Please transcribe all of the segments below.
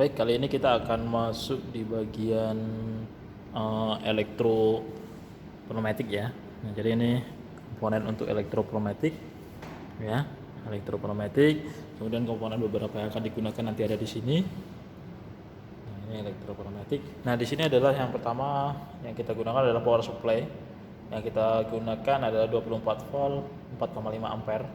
Baik, kali ini kita akan masuk di bagian elektropneumatik ya. Nah, jadi ini komponen untuk elektropneumatik ya, elektropneumatik. Kemudian komponen beberapa yang akan digunakan nanti ada di sini. Nah, ini elektropneumatik. Nah, di sini adalah yang pertama yang kita gunakan adalah power supply. Yang kita gunakan adalah 24 volt 4,5 ampere.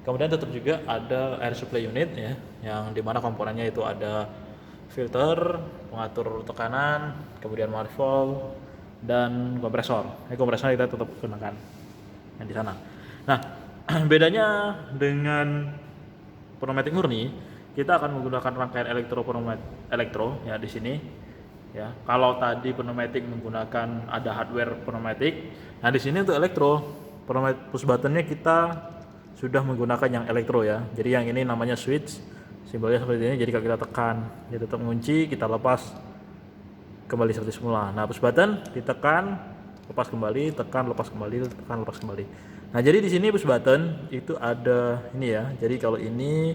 Kemudian tetap juga ada air supply unit ya, yang dimana komponennya itu ada filter, pengatur tekanan, kemudian manifold dan kompresor. Kompresor kita tetap gunakan yang di sana. Nah, bedanya dengan pneumatik murni, kita akan menggunakan rangkaian elektro ya di sini. Ya, kalau tadi pneumatik menggunakan ada hardware pneumatik, nah di sini untuk elektro push buttonnya kita sudah menggunakan yang elektro ya. Jadi yang ini namanya switch, simbolnya seperti ini. Jadi kalau kita tekan dia tetap mengunci, kita lepas kembali seperti semula. Nah, push button ditekan, lepas kembali, tekan, lepas kembali, tekan, lepas kembali. Nah, jadi di sini push button itu ada ini ya. Jadi kalau ini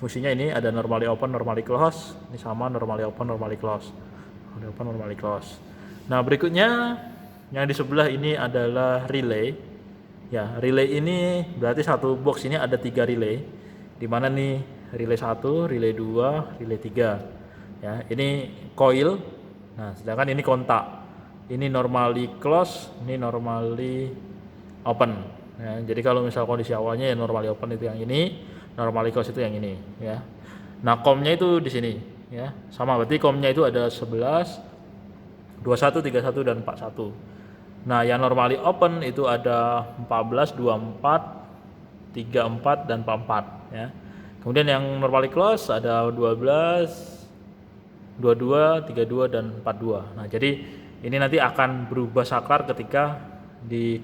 fungsinya ini ada normally open, normally close. Ini sama normally open, normally close. Normally open, normally close. Nah, berikutnya yang di sebelah ini adalah relay. Ya, relay ini berarti satu box ini ada 3 relay. Di mana nih relay 1, relay 2, relay 3. Ya, ini coil. Nah, sedangkan ini kontak. Ini normally close, ini normally open. Ya, jadi kalau misal kondisi awalnya ya normally open itu yang ini, normally close itu yang ini ya. Nah, COM-nya itu di sini ya. Sama berarti COM-nya itu ada 11, 21, 31 dan 41. Nah, yang normally open itu ada 14, 24, 34 dan 44 ya. Kemudian yang normally close ada 12, 22, 32 dan 42. Nah, jadi ini nanti akan berubah saklar ketika di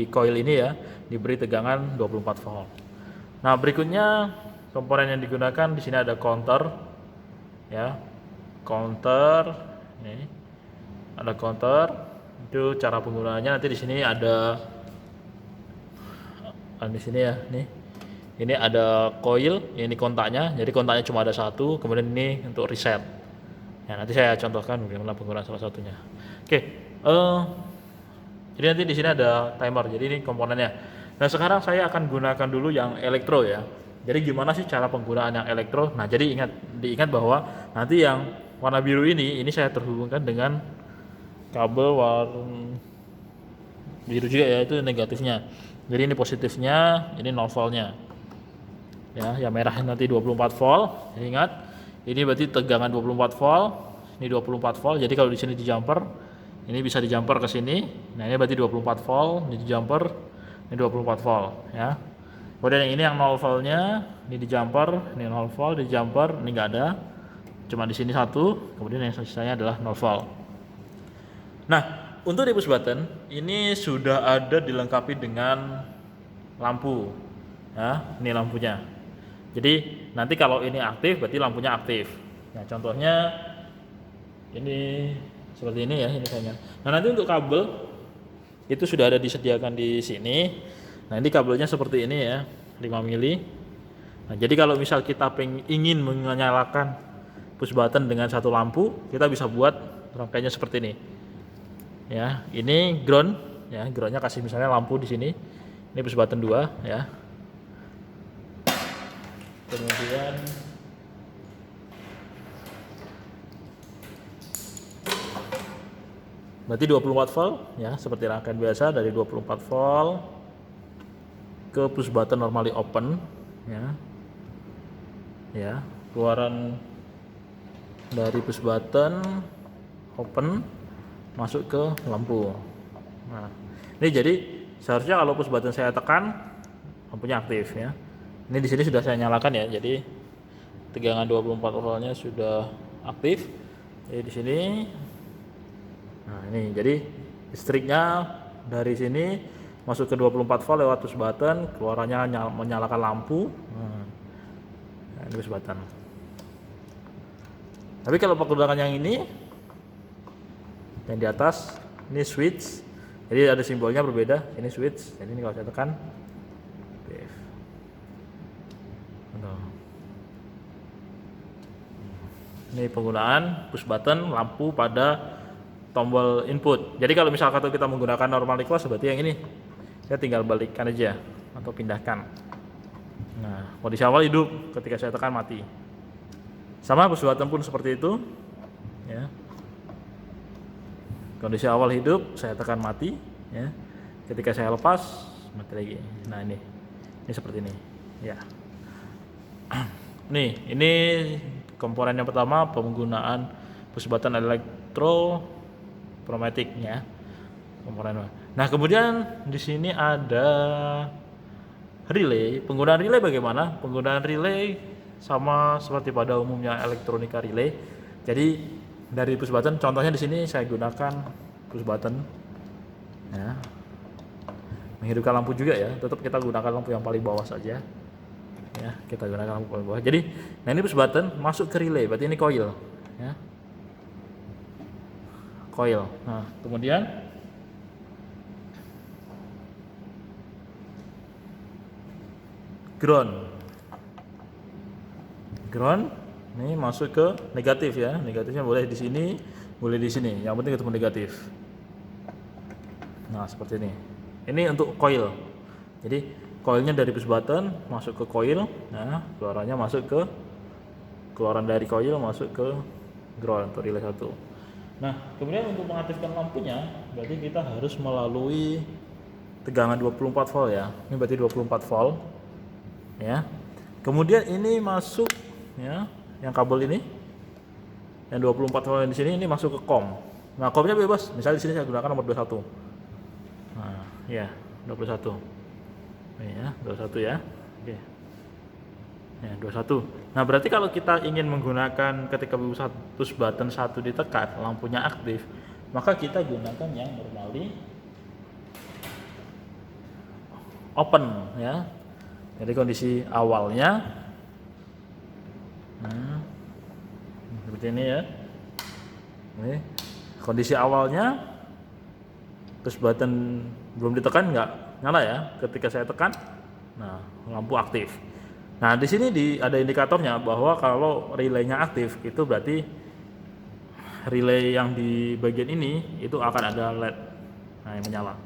coil ini ya diberi tegangan 24 volt. Nah, berikutnya komponen yang digunakan di sini ada counter ya. Counter ini ada counter. Itu cara penggunaannya nanti di sini ada di sini ya nih. Ini ada coil, ini kontaknya. Jadi kontaknya cuma ada satu, kemudian ini untuk reset. Ya, nanti saya contohkan bagaimana penggunaan salah satunya. Oke, jadi nanti di sini ada timer. Jadi ini komponennya. Nah, sekarang saya akan gunakan dulu yang elektro ya. Jadi gimana sih cara penggunaan yang elektro? Nah, jadi diingat bahwa nanti yang warna biru ini saya terhubungkan dengan kabel warna biru juga ya, itu negatifnya. Jadi ini positifnya, ini 0 voltnya. Ya, yang merah nanti 24 volt. Ingat, ini berarti tegangan 24 volt, ini 24 volt. Jadi kalau di sini di jumper, ini bisa di jumper ke sini. Nah, ini berarti 24 volt, ini di jumper, ini 24 volt ya. Kemudian yang ini yang 0 voltnya, ini di jumper, ini 0 volt, di jumper ini enggak ada. Cuma di sini satu, kemudian yang sisanya adalah 0 volt. Nah, untuk di push button ini sudah ada dilengkapi dengan lampu. Ya, ini lampunya. Jadi nanti kalau ini aktif berarti lampunya aktif. Nah, contohnya ini seperti ini ya, ini kayaknya. Nah, nanti untuk kabel itu sudah ada disediakan di sini. Nah, ini kabelnya seperti ini ya, 5 mili. Nah, jadi kalau misal kita ingin menyalakan push button dengan satu lampu, kita bisa buat rangkaiannya seperti ini. Ya, ini ground ya, groundnya kasih misalnya lampu di sini. Ini push button 2 ya. Kemudian berarti 24 volt ya, seperti rangkaian biasa dari 24 volt ke push button normally open ya. Ya, keluaran dari push button open masuk ke lampu. Nah, ini jadi seharusnya kalau push button saya tekan lampunya aktif ya. Ini di sini sudah saya nyalakan ya. Jadi tegangan 24 voltnya sudah aktif. Jadi di sini. Nah, ini jadi listriknya dari sini masuk ke 24 volt lewat push button, keluarannya menyalakan lampu. Nah, ini push button. Tapi kalau penggunaan yang ini yang di atas ini switch. Jadi ada simbolnya berbeda. Ini switch. Jadi ini kalau saya tekan Ini penggunaan push button lampu pada tombol input. Jadi kalau misalkan kita menggunakan normally close, berarti yang ini saya tinggal balikkan aja atau pindahkan. Nah, kondisi awal hidup, ketika saya tekan mati. Sama push button pun seperti itu. Ya. Kondisi awal hidup, saya tekan mati. Ya. Ketika saya lepas, mati lagi. Nah ini seperti ini. Ya. Nih, ini komponen yang pertama, penggunaan push button elektropneumatik ya. Komponen. Nah, kemudian di sini ada relay. Penggunaan relay bagaimana? Penggunaan relay sama seperti pada umumnya elektronika relay. Jadi dari push button, contohnya di sini saya gunakan push button. Ya. Menghidupkan lampu juga ya. Tetap kita gunakan lampu yang paling bawah saja. Ya, kita gunakan lampu paling bawah. Jadi, nah ini push button masuk ke relay, berarti ini coil. Ya. Coil. Nah, kemudian ground. Ground ini masuk ke negatif ya. Negatifnya boleh di sini, boleh di sini. Yang penting ketemu negatif. Nah, seperti ini. Ini untuk coil. Jadi, coilnya dari push button masuk ke coil. Nah, keluarannya masuk ke keluaran dari coil masuk ke ground atau relay 1. Nah, kemudian untuk mengaktifkan lampunya, berarti kita harus melalui tegangan 24 volt ya. Ini berarti 24 volt. Ya. Kemudian ini masuk ya, yang kabel ini. Yang 24 volt di sini ini masuk ke COM. Nah, COM-nya bebas. Misalnya di sini saya gunakan nomor 21. Nah, ya, 21. Ini ya, 21 ya. Oke. Ya, 21. Nah, berarti kalau kita ingin menggunakan ketika push button 1 ditekan, lampunya aktif, maka kita gunakan yang normally open ya. Jadi kondisi awalnya seperti ini ya. Ini kondisi awalnya push button belum ditekan, nggak nyala ya. Ketika saya tekan, nah lampu aktif. Nah di sini ada indikatornya bahwa kalau relaynya aktif itu berarti relay yang di bagian ini itu akan ada LED yang menyala.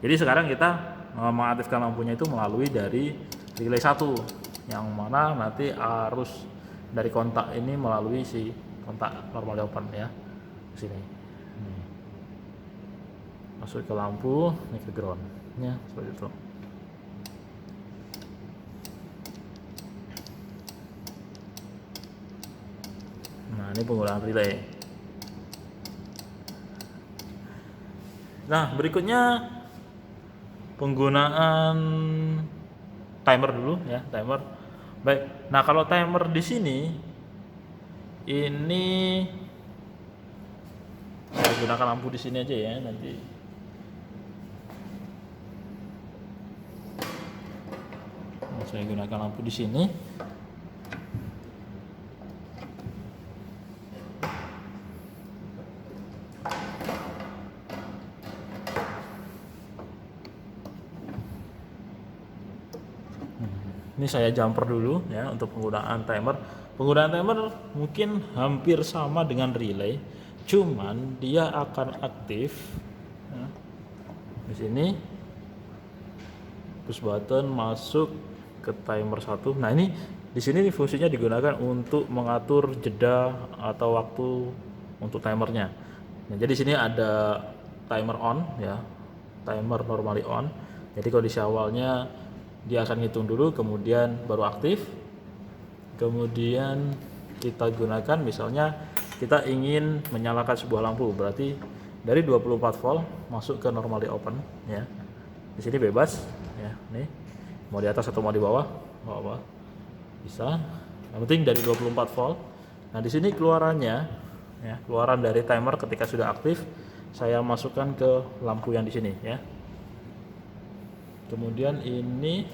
Jadi sekarang kita mengaktifkan lampunya itu melalui dari relay 1 yang mana nanti arus dari kontak ini melalui si kontak normal open ya ke sini. Masuk ke lampu, ini ke ground ya, seperti itu. Nah, ini penggunaan relay. Nah, berikutnya penggunaan timer dulu ya, timer. Baik. Nah, kalau timer di sini ini saya gunakan lampu di sini aja ya nanti. Nah, saya gunakan lampu di sini. Ini saya jumper dulu ya untuk penggunaan timer. Penggunaan timer mungkin hampir sama dengan relay, cuman dia akan aktif ya. Di sini push button masuk ke timer 1. Nah, ini di sini fungsinya digunakan untuk mengatur jeda atau waktu untuk timernya. Nah, jadi di sini ada timer on ya. Timer normally on. Jadi kondisi awalnya dia akan ngitung dulu, kemudian baru aktif. Kemudian kita gunakan misalnya kita ingin menyalakan sebuah lampu, berarti dari 24 volt masuk ke normally open ya. Di sini bebas ya, nih. Mau di atas atau mau di bawah, bawah. Bisa. Yang penting dari 24 volt. Nah, di sini keluarannya ya, keluaran dari timer ketika sudah aktif saya masukkan ke lampu yang di sini ya. Kemudian ini,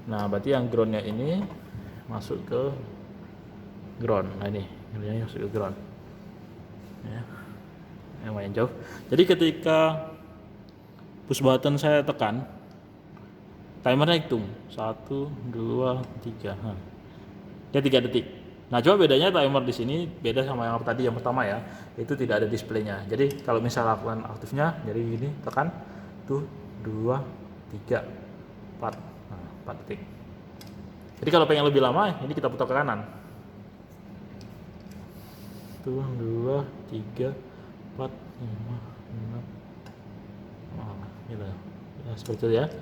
nah berarti yang groundnya ini masuk ke ground. Nah ini masuk ke ground ya, lumayan jauh. Jadi ketika push button saya tekan, timernya hitung 1, 2, 3 dia 3 detik Nah, cuma bedanya timer di sini beda sama yang tadi yang pertama ya, itu tidak ada displaynya. Jadi kalau misal lakukan aktifnya, jadi gini tekan tuh 2, 3, 4, nah, 4 detik. Jadi kalau pengen lebih lama, ini kita putar ke kanan. Tuh 2, 3, 4, 5, 6, gitu ya, seperti itu ya.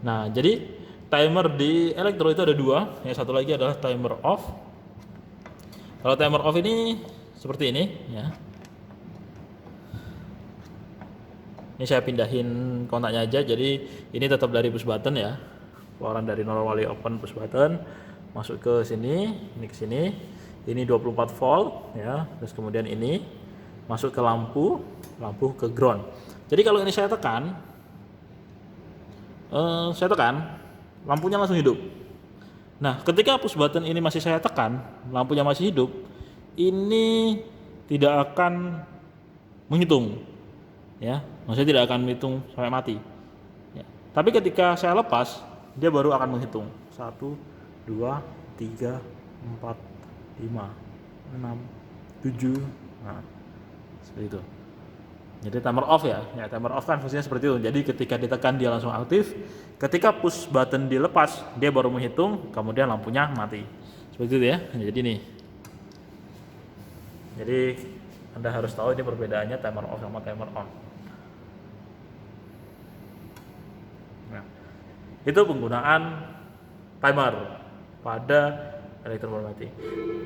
Nah, jadi timer di elektro itu ada dua, yang satu lagi adalah timer off. Kalau timer off ini seperti ini ya. Ini saya pindahin kontaknya aja, jadi ini tetap dari push button ya. Keluaran dari normally open push button, masuk ke sini, ini ke sini. Ini 24 volt ya, terus kemudian ini masuk ke lampu ke ground. Jadi kalau ini saya tekan, lampunya langsung hidup. Nah, ketika push button ini masih saya tekan, lampunya masih hidup, ini tidak akan menghitung, ya, maksudnya tidak akan menghitung sampai mati. Ya. Tapi ketika saya lepas, dia baru akan menghitung 1, 2, 3, 4, 5, 6, 7, nah, seperti itu. Jadi timer off ya, timer off kan fungsinya seperti itu. Jadi ketika ditekan dia langsung aktif, ketika push button dilepas dia baru menghitung, kemudian lampunya mati. Seperti itu ya. Jadi nih. Jadi Anda harus tahu ini perbedaannya timer off sama timer on. Nah, itu penggunaan timer pada elektromagnetik.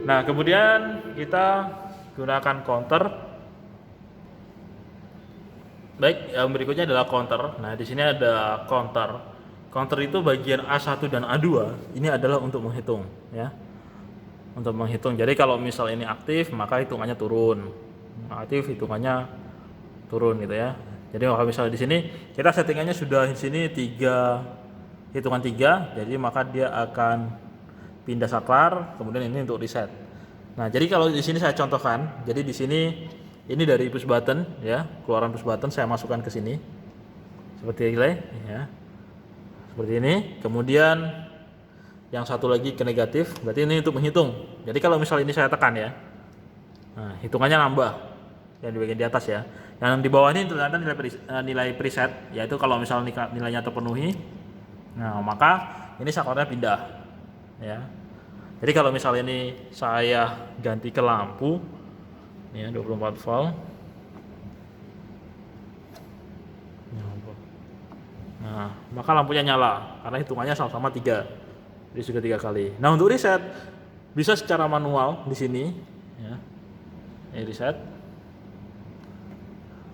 Nah, kemudian kita gunakan counter. Baik, yang berikutnya adalah counter. Nah, di sini ada counter. Counter itu bagian A1 dan A2. Ini adalah untuk menghitung, ya. Untuk menghitung. Jadi kalau misal ini aktif, maka hitungannya turun. Aktif, hitungannya turun gitu ya. Jadi kalau misalnya di sini kita settingannya sudah di sini 3 hitungan 3, jadi maka dia akan pindah saklar, kemudian ini untuk reset. Nah, jadi kalau di sini saya contohkan, jadi di sini ini dari push button ya, keluaran push button saya masukkan ke sini. Seperti ini ya. Seperti ini. Kemudian yang satu lagi ke negatif, berarti ini untuk menghitung. Jadi kalau misal ini saya tekan ya. Nah, hitungannya nambah. Yang di bagian di atas ya. Yang di bawah ini ternyata nilai preset, yaitu kalau misal nilainya terpenuhi, nah maka ini saklarnya pindah ya. Jadi kalau misal ini saya ganti ke lampu ya 24 volt. Nah, maka lampunya nyala karena hitungannya sama-sama 3. Jadi sudah 3 kali. Nah, untuk reset bisa secara manual di sini ya. Ini reset.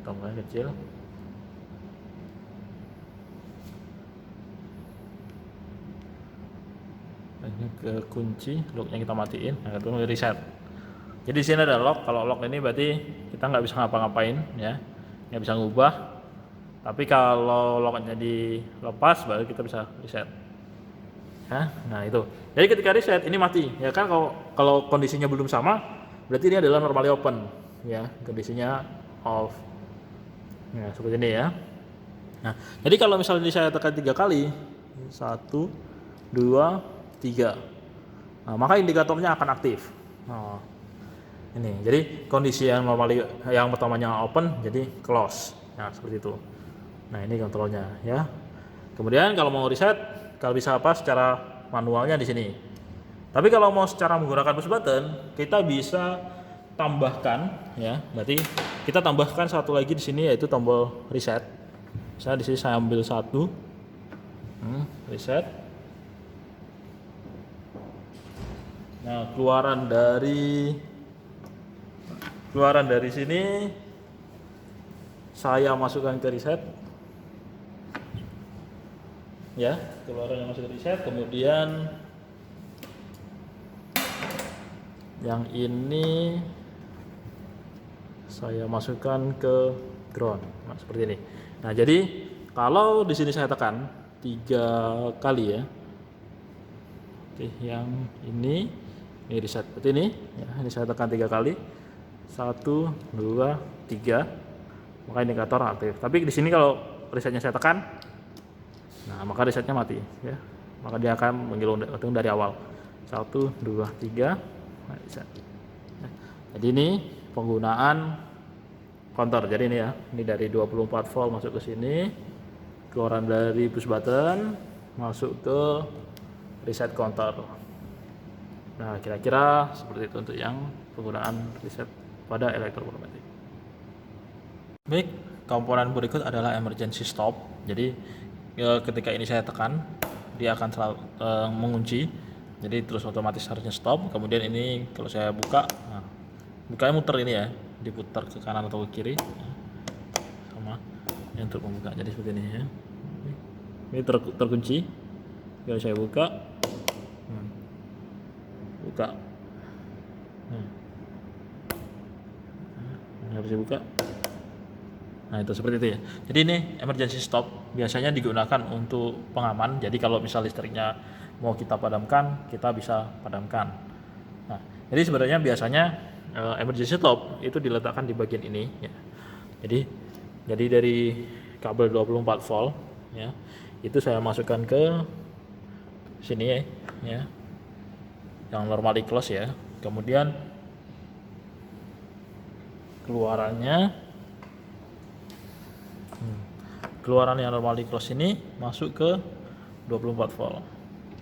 Tombolnya kecil. Ini ke kunci, locknya kita matiin. Nah, itu reset. Jadi di sini ada lock. Kalau lock ini berarti kita nggak bisa ngapa-ngapain ya, nggak bisa ngubah. Tapi kalau locknya dilepas, baru kita bisa reset. Ya, nah itu. Jadi ketika reset ini mati, ya kan? Kalau kondisinya belum sama, berarti ini adalah normally open, ya. Kondisinya off. Ya seperti ini ya. Nah, jadi kalau misalnya saya tekan 3 kali, 1, 2, 3, nah, maka indikatornya akan aktif. Nah, ini jadi kondisi yang normally yang pertamanya open jadi close, nah seperti itu. Nah ini kontrolnya ya. Kemudian kalau mau reset, kalau bisa apa secara manualnya di sini. Tapi kalau mau secara menggunakan push button, kita bisa tambahkan ya. Berarti kita tambahkan satu lagi di sini yaitu tombol reset. Misalnya di sini saya ambil 1, reset. Nah, keluaran dari sini saya masukkan ke reset. Ya, keluaran yang masuk ke reset, kemudian yang ini saya masukkan ke ground. Nah, seperti ini. Nah, jadi kalau di sini saya tekan 3 kali ya. Oke, yang ini reset seperti ini ya, ini saya tekan 3 kali. 1, 2, 3. Maka indikator aktif. Tapi di sini kalau resetnya saya tekan, nah maka resetnya mati ya. Maka dia akan menghitung dari awal. 1, 2, 3. Nah, bisa. Nah, jadi ini penggunaan counter. Jadi ini ya, ini dari 24 volt masuk ke sini, keluaran dari push button masuk ke reset counter. Nah, kira-kira seperti itu untuk yang penggunaan reset pada elektropneumatik. Baik, komponen berikut adalah emergency stop. Jadi ketika ini saya tekan, dia akan selalu mengunci. Jadi terus otomatis harusnya stop. Kemudian ini kalau saya buka, nah, bukanya muter ini ya, diputar ke kanan atau ke kiri, sama ini untuk membuka. Jadi seperti ini ya. Ini terkunci. Kalau saya buka, buka. Harus dibuka. Nah itu seperti itu ya. Jadi ini emergency stop biasanya digunakan untuk pengaman. Jadi kalau misal listriknya mau kita padamkan, kita bisa padamkan. Nah jadi sebenarnya biasanya emergency stop itu diletakkan di bagian ini. Ya. Jadi dari kabel 24 volt, ya, itu saya masukkan ke sini ya, yang normally close ya. Kemudian keluaran yang normally close ini masuk ke 24 volt.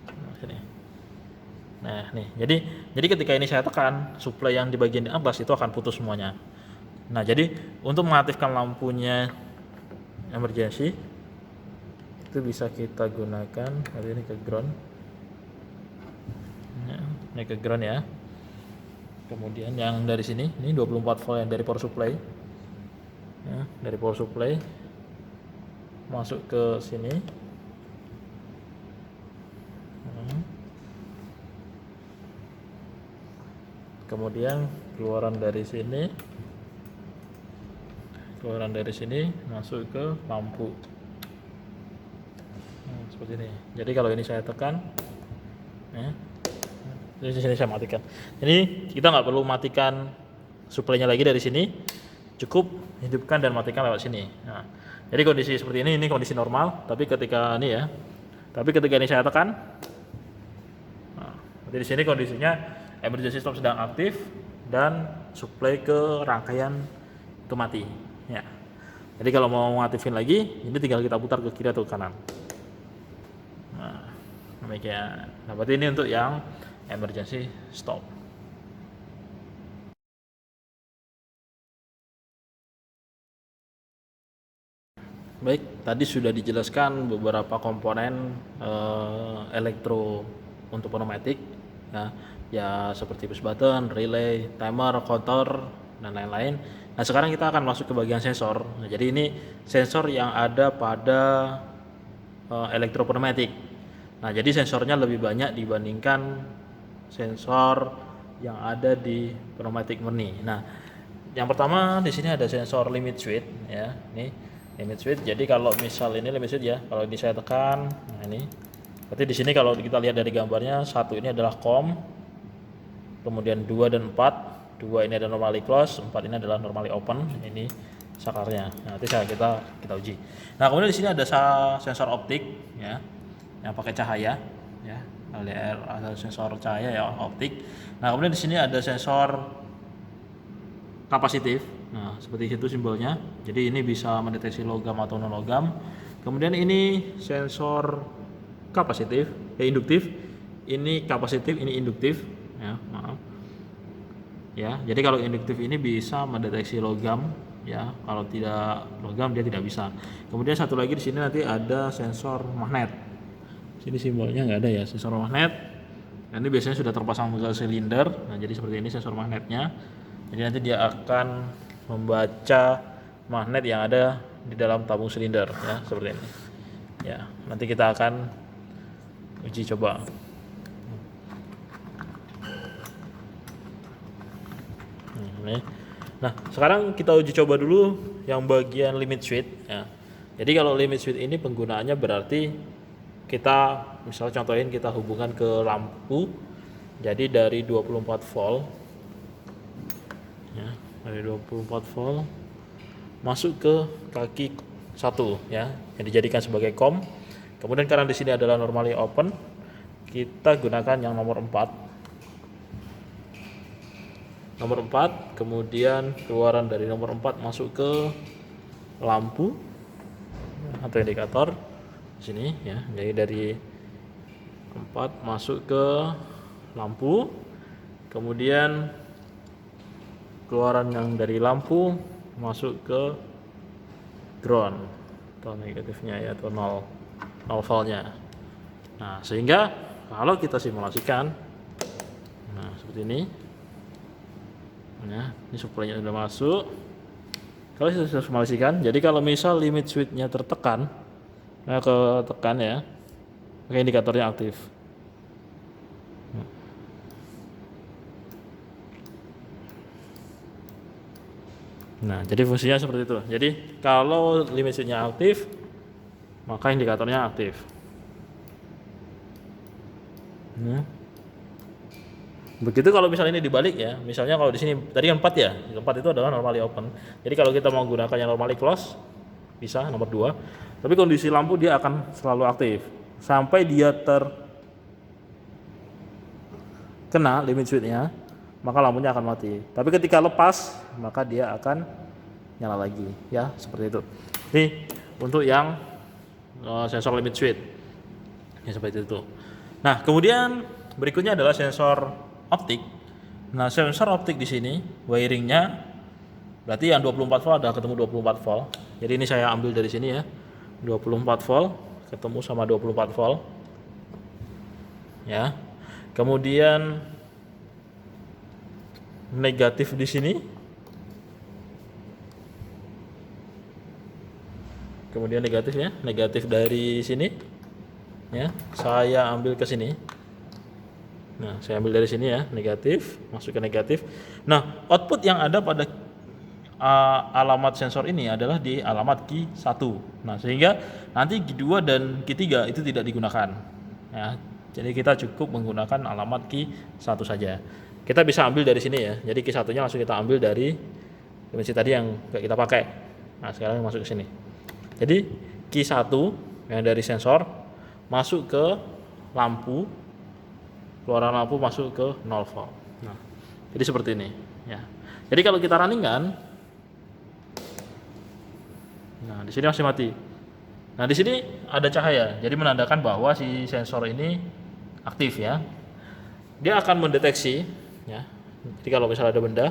Nah, sini. Nah, nih. Jadi ketika ini saya tekan, supply yang di bagian atas itu akan putus semuanya. Nah, jadi untuk mengaktifkan lampunya emergency itu bisa kita gunakan, ini ke ground. Nah, ini ke ground ya. Kemudian yang dari sini, ini 24 volt yang dari power supply. Ya, dari power supply masuk ke sini. Kemudian keluaran dari sini masuk ke lampu. Seperti ini. Jadi kalau ini saya tekan, ya, di sini saya matikan. Ini kita nggak perlu matikan suplainya lagi dari sini, cukup hidupkan dan matikan lewat sini. Nah, jadi kondisi seperti ini kondisi normal. Tapi ketika ini saya tekan, nah, di sini kondisinya emergency stop sedang aktif dan supply ke rangkaian itu mati. Ya. Jadi kalau mau mengaktifin lagi, ini tinggal kita putar ke kiri atau ke kanan. Nah, demikian. Nah, berarti ini untuk yang emergency stop. Baik, tadi sudah dijelaskan beberapa komponen elektro untuk pneumatik ya seperti push button, relay, timer, counter dan lain-lain. Nah, sekarang kita akan masuk ke bagian sensor. Nah, jadi ini sensor yang ada pada elektropneumatik. Nah, jadi sensornya lebih banyak dibandingkan sensor yang ada di pneumatik murni. Nah, yang pertama di sini ada sensor limit switch ya. Ini limit switch. Jadi kalau misal ini limit switch ya, kalau ini saya tekan, nah ini. Berarti di sini kalau kita lihat dari gambarnya, satu ini adalah COM, kemudian 2 dan 4, 2 ini ada normally close, 4 ini adalah normally open. Ini sakarnya. Nah, nanti kita uji. Nah, kemudian di sini ada sensor optik ya, yang pakai cahaya ya, LDR, ada sensor cahaya ya optik. Nah, kemudian di sini ada sensor kapasitif. Nah, seperti itu simbolnya. Jadi ini bisa mendeteksi logam atau non logam. Kemudian ini sensor kapasitif, induktif. Ini kapasitif, ini induktif. Ya, maaf. Ya, jadi kalau induktif ini bisa mendeteksi logam. Ya, kalau tidak logam dia tidak bisa. Kemudian satu lagi di sini nanti ada sensor magnet. Sini simbolnya nggak ada ya, sensor magnet. Nah, ini biasanya sudah terpasang ke silinder. Nah, jadi seperti ini sensor magnetnya. Jadi nanti dia akan membaca magnet yang ada di dalam tabung silinder ya, seperti ini. Ya, nanti kita akan uji coba. Ini. Nah, sekarang kita uji coba dulu yang bagian limit switch ya. Jadi kalau limit switch ini penggunaannya berarti kita misalnya contohin kita hubungkan ke lampu. Jadi dari 24 volt ya, dari 24 volt masuk ke kaki 1 ya, yang dijadikan sebagai COM. Kemudian karena di sini adalah normally open, kita gunakan yang nomor 4. nomor 4, kemudian keluaran dari nomor 4 masuk ke lampu atau indikator di sini ya. Jadi dari 4 masuk ke lampu, kemudian keluaran yang dari lampu masuk ke ground atau negatifnya ya, atau 0 voltnya. Nah, sehingga kalau kita simulasikan, nah seperti ini. Nah, ini supply-nya sudah masuk. Kalau kita simulasikan, jadi kalau misal limit switch-nya tertekan, ketekan ya, maka indikatornya aktif. Nah, jadi fungsinya seperti itu. Jadi kalau limit switch-nya aktif, maka indikatornya aktif. Nah. Begitu kalau misalnya ini dibalik ya, misalnya kalau di sini tadi kan 4 ya, 4 itu adalah normally open. Jadi kalau kita mau gunakan yang normally close, bisa nomor 2. Tapi kondisi lampu dia akan selalu aktif sampai dia terkena limit switch-nya, maka lampunya akan mati. Tapi ketika lepas, maka dia akan nyala lagi ya, seperti itu. Ini untuk yang sensor limit switch. Ya seperti itu. Nah, kemudian berikutnya adalah sensor optik. Nah, sensor optik di sini wiringnya berarti yang 24 volt ada ketemu 24 volt. Jadi ini saya ambil dari sini ya. 24 volt ketemu sama 24 volt. Ya. Kemudian negatif di sini. Kemudian negatifnya, negatif dari sini. Ya, saya ambil ke sini. Nah, saya ambil dari sini ya, negatif, masuk ke negatif. Nah, output yang ada pada alamat sensor ini adalah di alamat key 1. Nah, sehingga nanti key 2 dan key 3 itu tidak digunakan. Ya, jadi kita cukup menggunakan alamat key 1 saja. Kita bisa ambil dari sini ya. Jadi key 1-nya langsung kita ambil dari dimensi tadi yang kita pakai. Nah, sekarang masuk ke sini. Jadi key 1 yang dari sensor masuk ke lampu, keluaran lampu masuk ke 0 volt. Nah, jadi seperti ini ya. Jadi kalau kita runningkan, nah di sini masih mati. Nah, di sini ada cahaya, jadi menandakan bahwa si sensor ini aktif ya. Dia akan mendeteksi ya. Jadi kalau misalnya ada benda,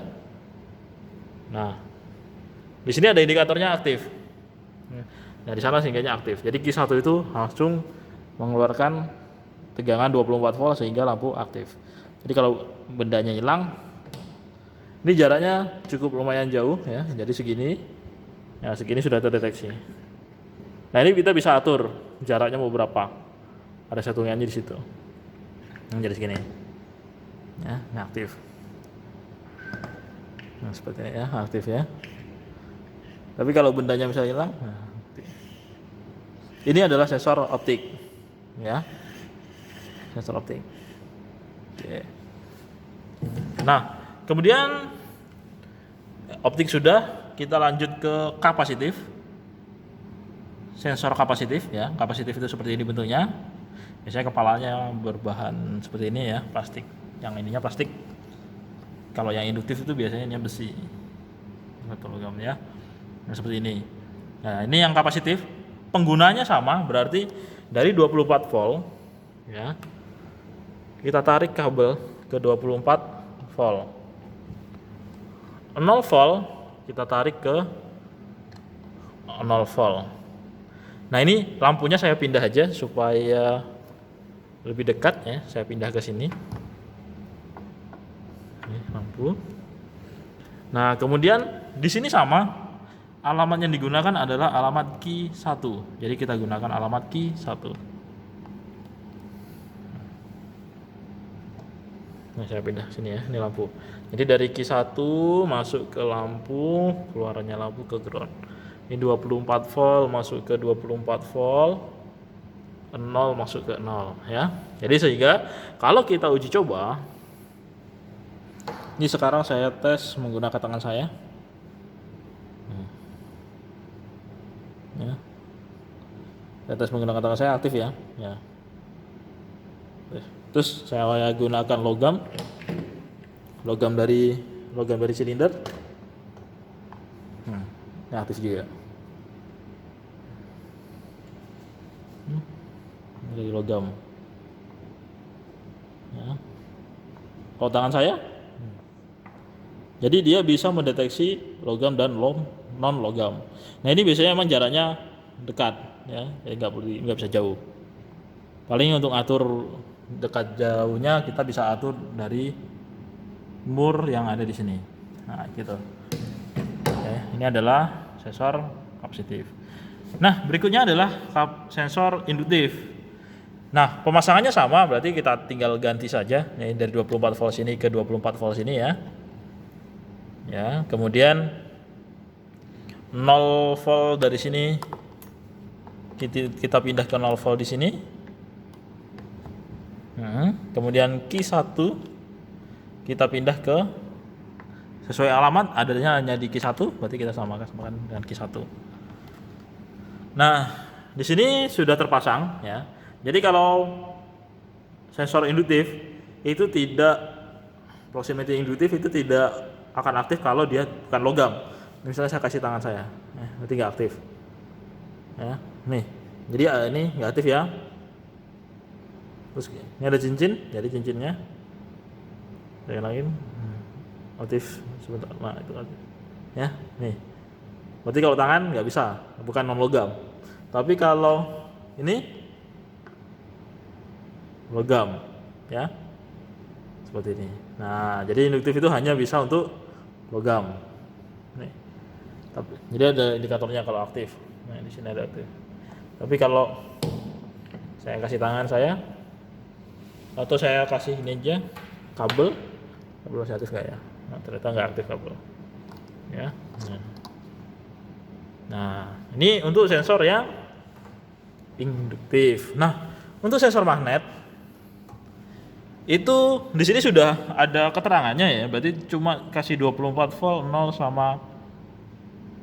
nah di sini ada indikatornya aktif. Nah, di sana singgahnya aktif. Jadi Q1 itu langsung mengeluarkan tegangan 24 volt sehingga lampu aktif. Jadi kalau bendanya hilang, ini jaraknya cukup lumayan jauh ya, jadi segini. Ya, segini sudah terdeteksi. Nah, ini kita bisa atur jaraknya mau berapa. Ada satuannya di situ. Jadi segini. Ya, ini aktif. Nah, seperti ini ya, aktif ya. Tapi kalau bendanya misalnya hilang, nah, ini adalah sensor optik. Ya. Sensor optik. Oke. Nah, kemudian optik sudah, kita lanjut ke kapasitif. Sensor kapasitif ya. Kapasitif itu seperti ini bentuknya. Biasanya kepalanya berbahan seperti ini ya, plastik. Yang ininya plastik. Kalau yang induktif itu biasanya ini besi atau logam ya. Nah, seperti ini. Nah, ini yang kapasitif. Penggunanya sama, berarti dari 24 volt ya. Kita tarik kabel ke 24 volt. 0 volt kita tarik ke 0 volt. Nah, ini lampunya saya pindah aja supaya lebih dekat ya. Saya pindah ke sini. Ini lampu. Nah, kemudian di sini sama. Alamat yang digunakan adalah alamat key 1. Jadi kita gunakan alamat key 1. Nah, saya pindah sini ya, ini lampu. Jadi dari key 1 masuk ke lampu, keluarannya lampu ke ground. Ini 24 volt masuk ke 24 volt, 0 masuk ke 0 ya. Jadi sehingga kalau kita uji coba, ini sekarang saya tes menggunakan tangan saya. Ya. Saya tes menggunakan tangan saya aktif ya. Ya. Terus saya gunakan logam dari logam dari silinder. Ini aktif juga. Ini dari logam. Ya. Kalau tangan saya, jadi dia bisa mendeteksi logam dan non logam. Nah ini biasanya emang jaraknya dekat, ya, nggak bisa jauh. Paling untuk atur dekat jauhnya kita bisa atur dari mur yang ada di sini. Nah gitu. Oke, ini adalah sensor kapasitif. Nah berikutnya adalah sensor induktif. Nah pemasangannya sama, berarti kita tinggal ganti saja ya, dari 24 volt sini ke 24 volt sini ya. Ya, kemudian 0 volt dari sini kita pindah ke 0 volt di sini. Kemudian Q1 kita pindah ke sesuai alamat adanya hanya di Q1, berarti kita samakan dengan Q1. Nah, di sini sudah terpasang ya. Jadi kalau sensor induktif itu tidak, proximity induktif itu tidak akan aktif kalau dia bukan logam. Misalnya saya kasih tangan saya, berarti nggak aktif. Ya, nih. Jadi ini nggak aktif ya. Terus ini ada cincin, jadi cincinnya yang lain aktif sebentar. Nah itu aktif. Ya, nih. Berarti kalau tangan nggak bisa, bukan non logam. Tapi kalau ini logam, ya, seperti ini. Nah, jadi induktif itu hanya bisa untuk logam. Nih. Jadi ada indikatornya kalau aktif. Nah di sini ada aktif. Tapi kalau saya kasih tangan saya, atau saya kasih ini aja kabel masih aktif nggak ya? Nah, ternyata nggak aktif kabel. Ya. Nah, ini untuk sensor yang induktif. Nah, untuk sensor magnet itu di sini sudah ada keterangannya ya. Berarti cuma kasih 24 volt 0 sama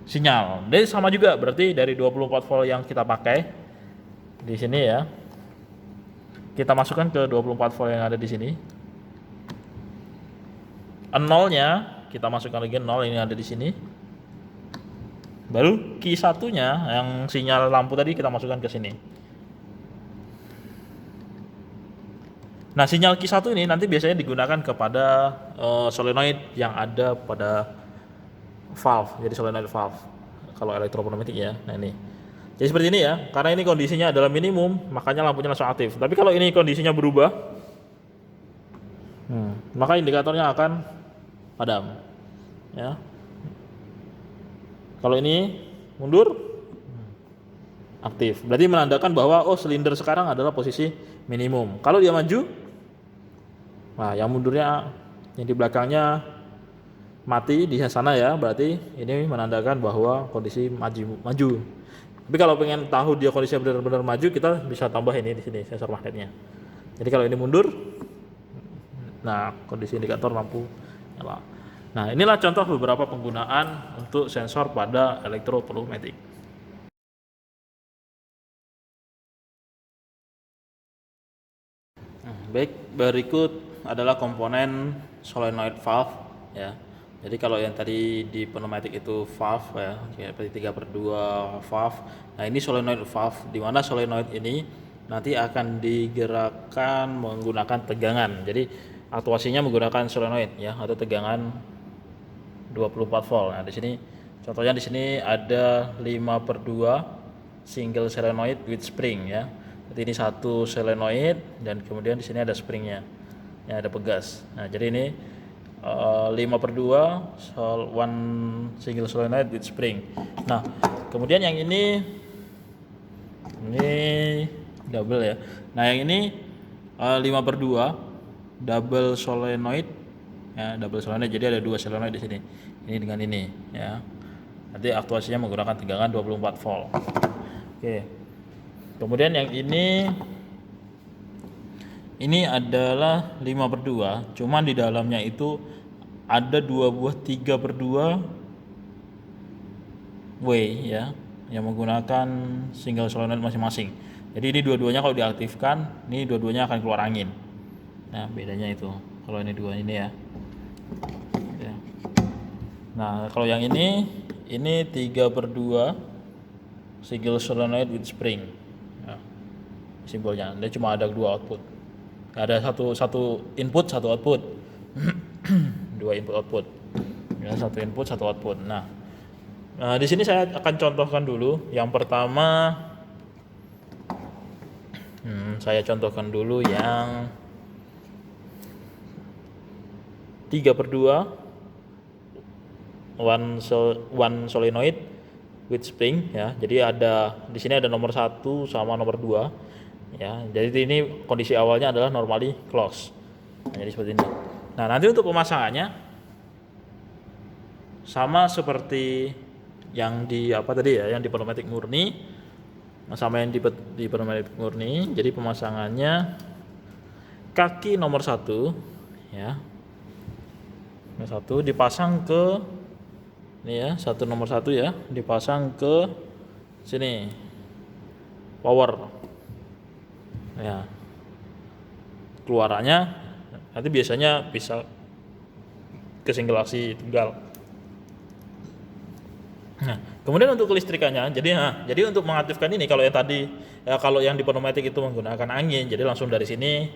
sinyal. Jadi sama juga berarti dari 24 volt yang kita pakai di sini ya. Kita masukkan ke 24 volt yang ada di sini. Nolnya kita masukkan lagi 0 ini ada di sini. Baru Q1-nya yang sinyal lampu tadi kita masukkan ke sini. Nah, sinyal Q1 ini nanti biasanya digunakan kepada solenoid yang ada pada valve. Jadi solenoid valve kalau elektropneumatik ya. Nah, ini. Jadi seperti ini ya, karena ini kondisinya adalah minimum, makanya lampunya langsung aktif. Tapi kalau ini kondisinya berubah, maka indikatornya akan padam. Ya. Kalau ini mundur, aktif. Berarti menandakan bahwa silinder sekarang adalah posisi minimum. Kalau dia maju, nah yang mundurnya, yang di belakangnya mati di sana ya, berarti ini menandakan bahwa kondisi maju. Tapi kalau pengen tahu dia kondisinya benar-benar maju, kita bisa tambah ini di sini sensor magnetnya. Jadi kalau ini mundur, nah kondisi indikator lampu nyala. Nah inilah contoh beberapa penggunaan untuk sensor pada elektropneumatik. Baik, berikut adalah komponen solenoid valve ya. Jadi kalau yang tadi di pneumatik itu valve ya, seperti 3/2 valve. Nah, ini solenoid valve, di mana solenoid ini nanti akan digerakkan menggunakan tegangan. Jadi aktuasinya menggunakan solenoid ya, atau tegangan 24 volt. Nah, di sini contohnya di sini ada 5/2 single solenoid with spring ya. Jadi ini satu solenoid dan kemudian di sini ada springnya. Ya, ada pegas. Nah, jadi ini 5/2 one single solenoid with spring. Nah, kemudian yang ini double ya. Nah, yang ini 5/2 double solenoid ya, double solenoid. Jadi ada 2 solenoid di sini. Ini dengan ini ya. Nanti aktuasinya menggunakan tegangan 24 volt. Oke. Kemudian yang ini adalah 5/2, cuman di dalamnya itu ada 2 buah 3/2 way ya, yang menggunakan single solenoid masing-masing. Jadi ini dua-duanya kalau diaktifkan, ini dua-duanya akan keluar angin. Nah bedanya itu, kalau ini dua ini ya. Nah, kalau yang ini 3/2 single solenoid with spring. Nah, simbolnya. Dia cuma ada 2 output. Ada satu input, satu output. 2 input output. Ya, 1 input, 1 output. Nah, di sini saya akan contohkan dulu. Yang pertama, saya contohkan dulu yang 3/2 one solenoid with spring ya. Jadi di sini ada nomor 1 sama nomor 2 ya. Jadi ini kondisi awalnya adalah normally close. Nah, jadi seperti ini. Nah, nanti untuk pemasangannya sama seperti yang di tadi ya, yang di pneumatik murni sama yang di pneumatik murni. Jadi pemasangannya kaki nomor 1 ya. Nomor 1 dipasang ke ini ya, nomor 1 ya, dipasang ke sini. Power. Ya. Keluarannya nanti biasanya bisa ke single aksi tunggal. Nah, kemudian untuk kelistrikannya, jadi untuk mengaktifkan ini, kalau yang tadi ya, kalau yang di pneumatik itu menggunakan angin, jadi langsung dari sini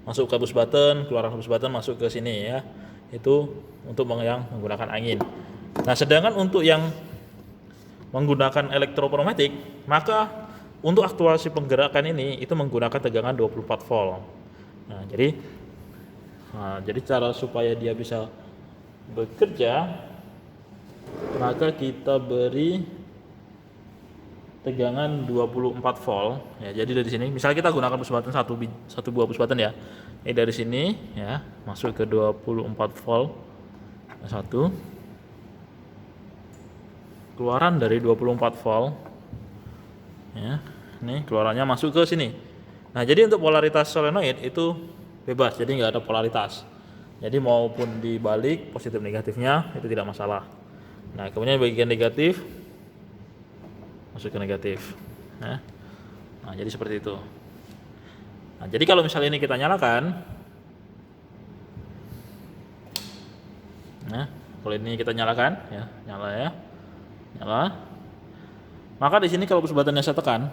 masuk ke push button, keluar push button masuk ke sini ya. Itu untuk yang menggunakan angin. Nah, sedangkan untuk yang menggunakan elektropneumatik, maka untuk aktuasi penggerakan ini itu menggunakan tegangan 24 volt. Nah, jadi cara supaya dia bisa bekerja, maka kita beri tegangan 24 volt ya. Jadi dari sini misalnya kita gunakan push button satu buah push button ya. Ini dari sini ya, masuk ke 24 volt. Satu. Keluaran dari 24 volt. Ya. Ini keluarannya masuk ke sini. Nah, jadi untuk polaritas solenoid itu bebas, jadi nggak ada polaritas. Jadi maupun dibalik positif negatifnya itu tidak masalah. Nah, kemudian bagian negatif masuk ke negatif. Nah, jadi seperti itu. Nah, jadi kalau misalnya ini kita nyalakan, nah, kalau ini kita nyalakan, ya, nyala. Maka di sini kalau push buttonnya saya tekan,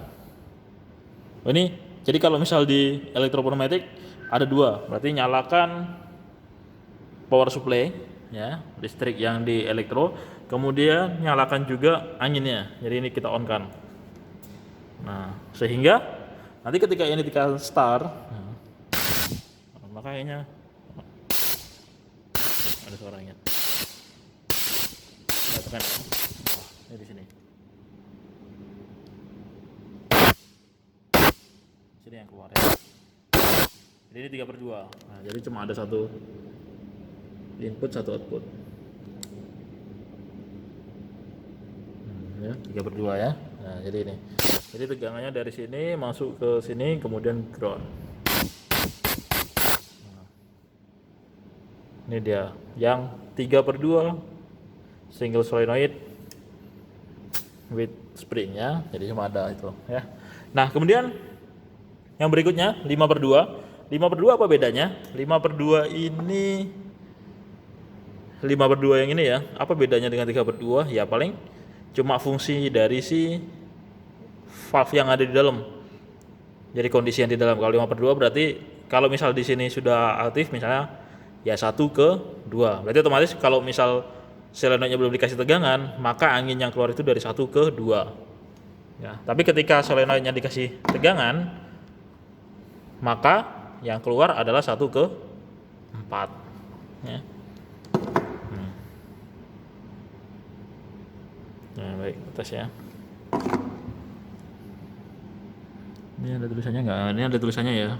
ini jadi kalau misal di elektropneumatik ada 2, berarti nyalakan power supply, ya, listrik yang di elektro, kemudian nyalakan juga anginnya. Jadi ini kita on kan. Nah, sehingga nanti ketika ini kita start, maka kayaknya ada suaranya. Kita tekan ya. Ini di sini. Sini yang keluar ya. Jadi ini 3/2. Nah, jadi cuma ada 1 input, 1 output. Ya, 3/2 ya. Nah, jadi ini. Jadi tegangannya dari sini masuk ke sini, kemudian ground. Nah, ini dia yang 3/2 single solenoid with spring ya. Jadi cuma ada itu ya. Nah, kemudian yang berikutnya 5/2. 5/2 apa bedanya? 5/2 yang ini ya. Apa bedanya dengan 3/2? Ya paling cuma fungsi dari si valve yang ada di dalam. Jadi kondisi yang di dalam. Kalau 5/2 berarti kalau misal di sini sudah aktif misalnya ya 1/2. Berarti otomatis kalau misal solenoidnya belum dikasih tegangan, maka angin yang keluar itu dari 1/2. Ya, tapi ketika solenoidnya dikasih tegangan, maka yang keluar adalah 1/4 ya. Nah, baik, tes ya. Ini ada tulisannya nggak? Ini ada tulisannya ya.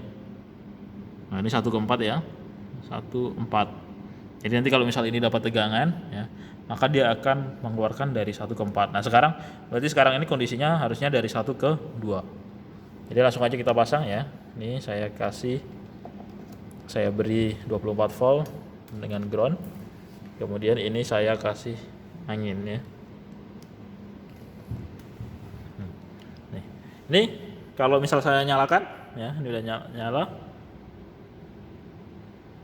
Nah, ini 1/4 ya. 1/4. Jadi nanti kalau misal ini dapat tegangan ya, maka dia akan mengeluarkan dari 1/4. Nah, berarti sekarang ini kondisinya harusnya dari 1/2. Jadi langsung aja kita pasang ya. Ini saya beri 24 volt dengan ground. Kemudian ini saya kasih angin ya. Nih. Ini kalau misal saya nyalakan ya, ini udah nyala.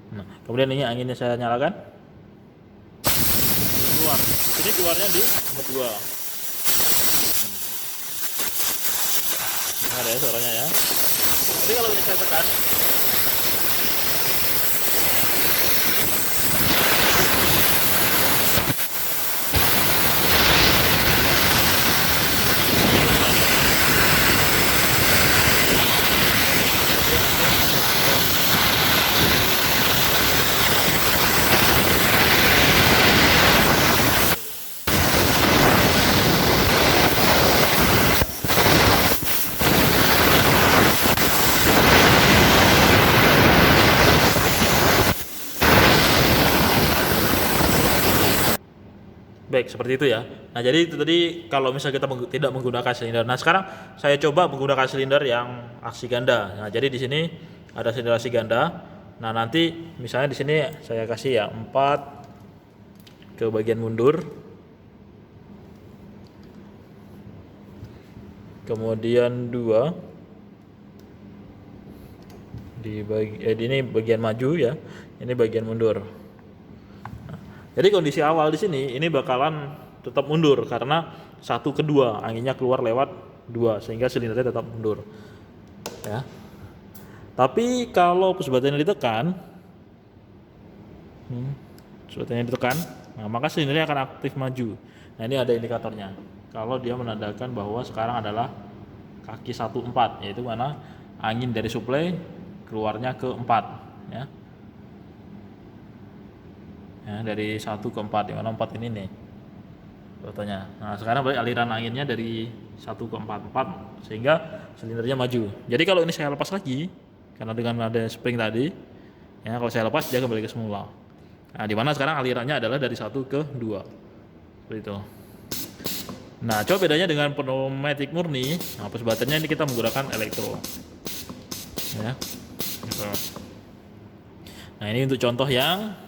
Nah, kemudian ini anginnya saya nyalakan. keluar. Di sini keluarnya di nomor 2. Dengar ya suaranya ya. Jadi kalau ini saya tekan, baik seperti itu ya. Nah jadi itu tadi kalau misalnya kita tidak menggunakan silinder. Nah sekarang saya coba menggunakan silinder yang aksi ganda. Nah jadi di sini ada silinder aksi ganda. Nah nanti misalnya di sini saya kasih ya 4 ke bagian mundur, kemudian 2 di ini bagian maju ya, ini bagian mundur. Jadi kondisi awal di sini ini bakalan tetap mundur karena 1 ke 2 anginnya keluar lewat 2 sehingga silindernya tetap mundur. Ya. Tapi kalau push button ditekan, nah maka silindernya akan aktif maju. Nah ini ada indikatornya. Kalau dia menandakan bahwa sekarang adalah kaki 1/4, yaitu mana angin dari suplai keluarnya ke 4, ya. Ya, dari 1 ke 4, yang mana 4 ini nih fotonya. Nah sekarang balik aliran anginnya dari 1 ke 4 sehingga silindernya maju. Jadi kalau ini saya lepas lagi, karena dengan ada spring tadi ya, kalau saya lepas dia kembali ke semula. Nah dimana sekarang alirannya adalah dari 1 ke 2 seperti itu. Nah coba bedanya dengan pneumatik murni. Nah push buttonnya ini kita menggunakan elektro ya gitu. Nah ini untuk contoh yang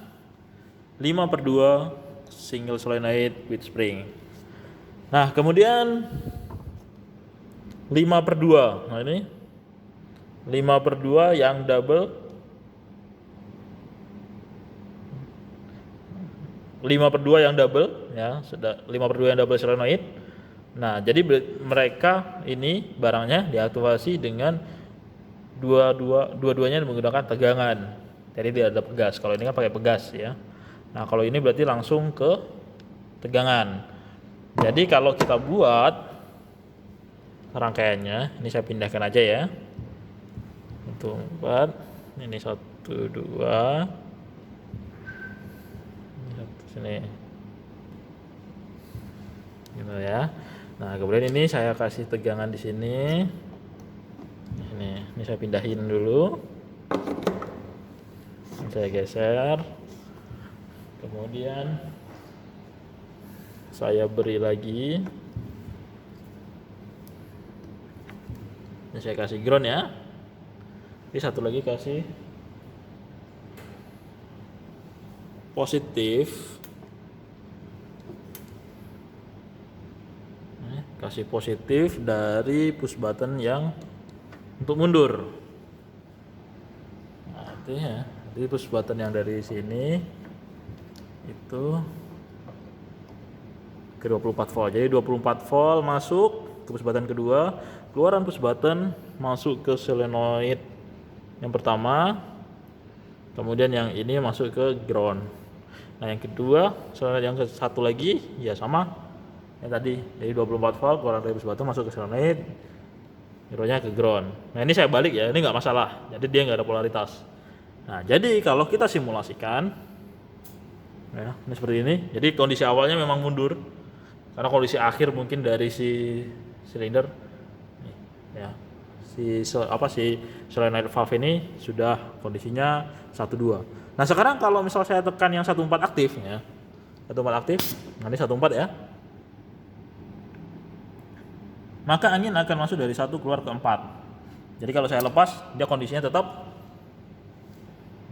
5/2 single solenoid with spring. Nah kemudian 5/2. Nah ini 5/2 yang double, 5/2 yang double ya, 5/2 yang double solenoid. Nah jadi mereka ini barangnya diaktifasi dengan dua-duanya menggunakan tegangan. Jadi tidak ada pegas. Kalau ini kan pakai pegas ya. Nah kalau ini berarti langsung ke tegangan. Jadi kalau kita buat rangkaiannya, ini saya pindahkan aja ya. Untuk 4, ini 1, 2, sini, gitu ya. Nah kemudian ini saya kasih tegangan di sini. Ini saya pindahin dulu. Ini saya geser. Kemudian saya beri lagi. Ini saya kasih ground ya. Ini satu lagi kasih positif. Kasih positif dari push button yang untuk mundur. Nah, itu ya. Jadi push button yang dari sini itu ke 24 volt. Jadi 24 volt masuk ke push button kedua, keluaran push button masuk ke solenoid yang pertama, kemudian yang ini masuk ke ground. Nah yang kedua, solenoid yang satu lagi ya sama yang tadi, jadi 24 volt keluaran dari push button masuk ke solenoid, groundnya ke ground. Nah ini saya balik ya, ini nggak masalah, jadi dia nggak ada polaritas. Nah jadi kalau kita simulasikan ya, ini seperti ini. Jadi kondisi awalnya memang mundur karena kondisi akhir mungkin dari si silinder ya, si solenoid valve ini sudah kondisinya 1/2. Nah sekarang kalau misal saya tekan yang 1/4 aktif ya, 1/4 aktif, nah ini 1/4 ya, maka angin akan masuk dari 1 keluar ke 4. Jadi kalau saya lepas dia kondisinya tetap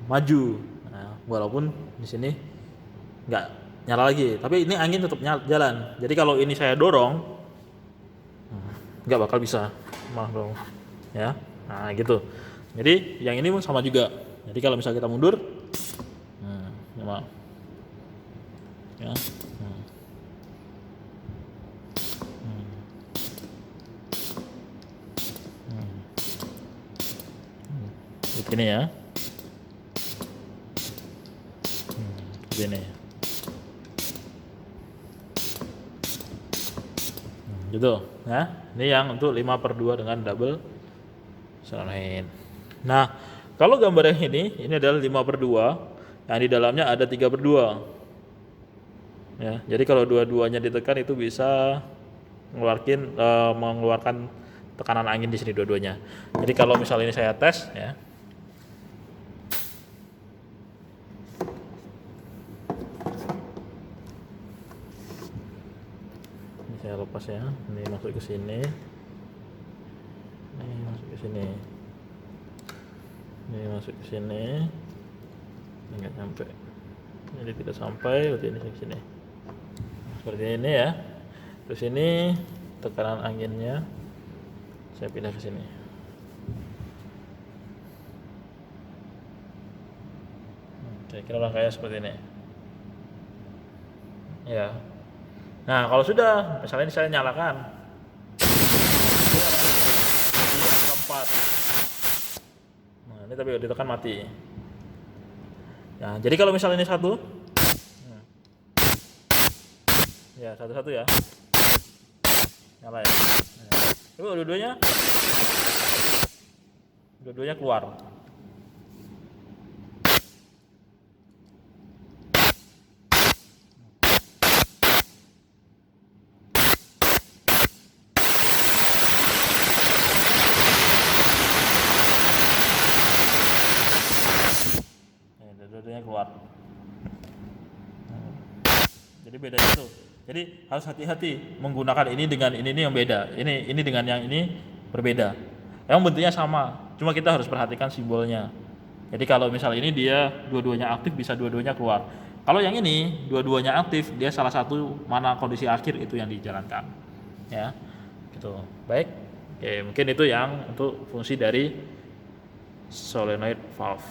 maju. Nah, walaupun di sini nggak nyala lagi, tapi ini angin tetap jalan. Jadi kalau ini saya dorong nggak bakal bisa dong ya. Nah gitu. Jadi yang ini sama juga. Jadi kalau misalnya kita mundur ya, ini ya. Ini gitu ya. Ini yang untuk 5/2 dengan double solenoid. Nah, kalau gambar yang ini adalah 5/2 yang di dalamnya ada 3/2 ya. Jadi kalau dua-duanya ditekan itu bisa mengeluarkan tekanan angin di sini dua-duanya. Jadi kalau misalnya ini saya tes ya. Saya lepas ya, ini masuk ke sini, ini masuk ke sini, ini masuk ke sini, nggak sampai, jadi tidak sampai, berarti ini ke sini, seperti ini ya. Terus ini tekanan anginnya, saya pindah ke sini. Saya kira rangkaian seperti ini, ya. Nah, kalau sudah, misalnya ini saya nyalakan, keempat. Nah, ini tapi ditekan mati. Nah, jadi kalau misalnya ini satu, ya satu-satu ya, nyala ya. Nah, coba dua-duanya keluar. Dua-duanya keluar. Jadi beda itu. Jadi harus hati-hati menggunakan ini dengan ini yang beda. Ini dengan yang ini berbeda. Yang bentuknya sama, cuma kita harus perhatikan simbolnya. Jadi kalau misalnya ini dia dua-duanya aktif, bisa dua-duanya keluar. Kalau yang ini dua-duanya aktif, dia salah satu mana kondisi akhir itu yang dijalankan. Ya. Gitu. Baik. Oke, mungkin itu yang untuk fungsi dari solenoid valve.